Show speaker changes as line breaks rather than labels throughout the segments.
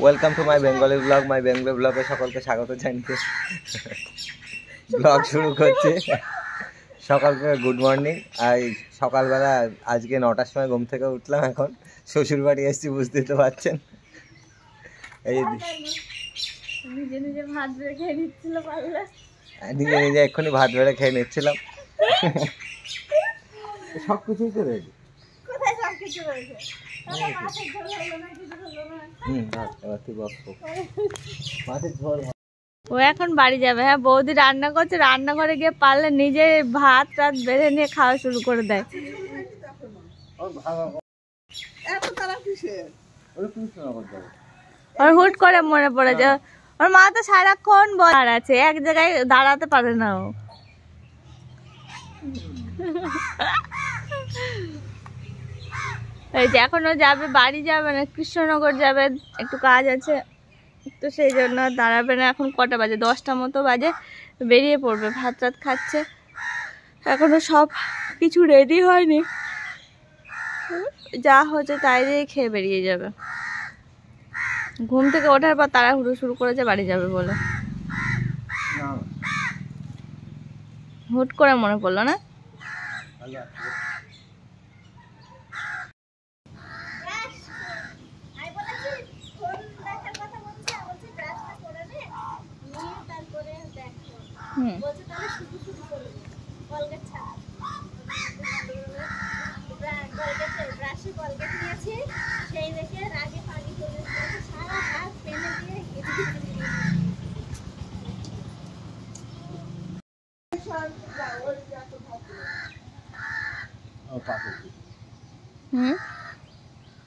Welcome to my Bengali blog. My Bengali ব্লগে সকলকে স্বাগত জানিয়ে ব্লগ শুরু করছে। সকালকে গুড মর্নিং। আর সকালবেলা আজকে 9টার সময় ঘুম থেকে উঠলাম। এখন শ্বশুর বাড়ি এসেছি, বুঝতেই তো পারছেন। এই নিজে নিজে এক্ষুনি ভাত বেড়ে খেয়ে নিচ্ছিলাম। সব কিছুই তো রেডি।
ও এখন বাড়ি যাবে। হ্যাঁ, বৌদি রান্না করছে, রান্নাঘরে গিয়ে পারলে নিজে ভাত টাত বেড়ে নিয়ে খাওয়া শুরু করে দেয়। ওর হুট করে মনে পড়ে যায়, ওর মা তো সারাক্ষণ বলার আছে, এক জায়গায় দাঁড়াতে পারে না ও। এই যে এখনো যাবে, বাড়ি যাবে না, কৃষ্ণনগর যাবে, একটু কাজ আছে, তো সেই জন্য দাঁড়াবে না। এখন কটা বাজে? 10টা মতো বাজে, বেরিয়ে পড়বে। ভাত টাত খাচ্ছে, এখনো সব কিছু রেডি হয়নি, যা হচ্ছে তাই দিয়ে খেয়ে বেরিয়ে যাবে। ঘুম থেকে ওঠার পর তাড়াহুড়ো শুরু করেছে বাড়ি যাবে বলে। হুট করে মনে পড়লো না?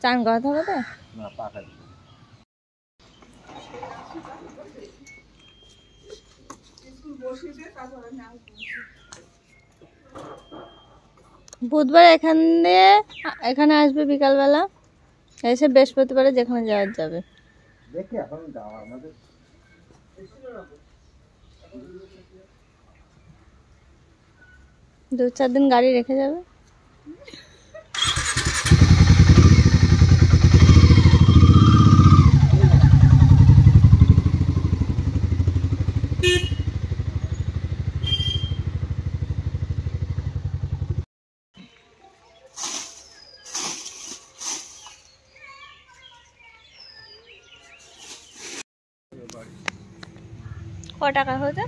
চান কথা বলতে বুধবার এখানে আসবে বিকালবেলা, এসে বৃহস্পতিবারে যেখানে যাওয়ার যাবে। 2-4 দিন গাড়ি রেখে যাবে। ক টাকা হয়েছে?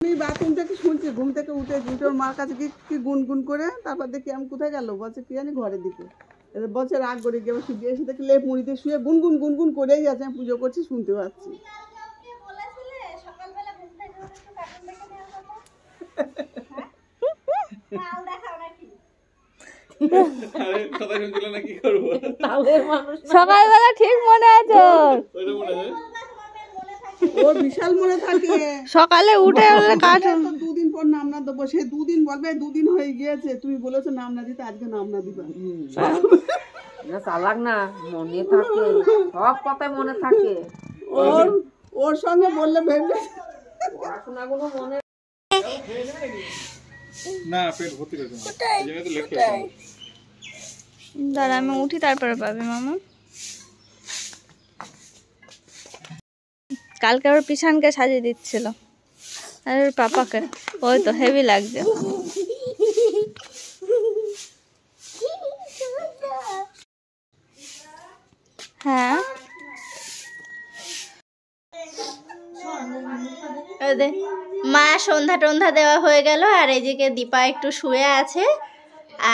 আমি বাথরুম থেকে শুনছি, ঘুম থেকে উঠে ওর মার কাছে কি গুনগুন করে, তারপর দেখি আমি কোথায় গেল, বলছে কি জানি ঘরের দিকে, বলছে রাগ করে গিয়ে শুয়ে এসে দেখি লেপ মুড়িতে শুয়ে গুনগুন গুনগুন করেই আছে। আমি পুজো করছি, শুনতে পাচ্ছি।
সকালবেলা ঠিক মনে আছে
ওর বিশাল মনে থাকে।
সকালে উঠে
কার্টুন 2 দিন পর নাম না দেবো, সে 2 দিন বলবে 2 দিন হয়ে গিয়েছে, তুমি বলেছো নাম না দিতে, আজকে নাম না দিবা।
না চালাক না, মনে থাকে, সব কথাই মনে থাকে।
ওর সঙ্গে বললে ভেবে
পড়াশোনাগুলো মনে
না, পেট ভর্তি হয়েছে না, এই জন্য তো লেখা আছে।
দাঁড়া আমি উঠি, তারপরে পাবে মামা। কালকে ওর পিছনকে সাজিয়ে দিচ্ছিল, আর ওর পাপাকে। ওই তো হেভি লাগছে। হ্যাঁ মা সন্ধ্যা টন্ধা দেওয়া হয়ে গেল, আর এইদিকে দীপা একটু শুয়ে আছে,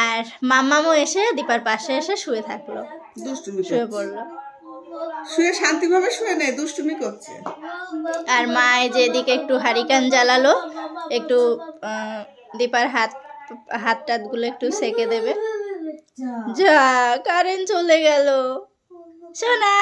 আর মামামও এসে দীপার পাশে এসে শুয়ে থাকলো, শুয়ে পড়লো,
শুয়ে শান্তিভাবে শুয়ে নেই, দুষ্টুমি করছে।
আর মা এই যে এদিকে একটু হারিকেন জ্বালালো, একটু দীপার হাত টাত গুলো একটু সেকে দেবে। যা কারেন্ট চলে গেল সোনা।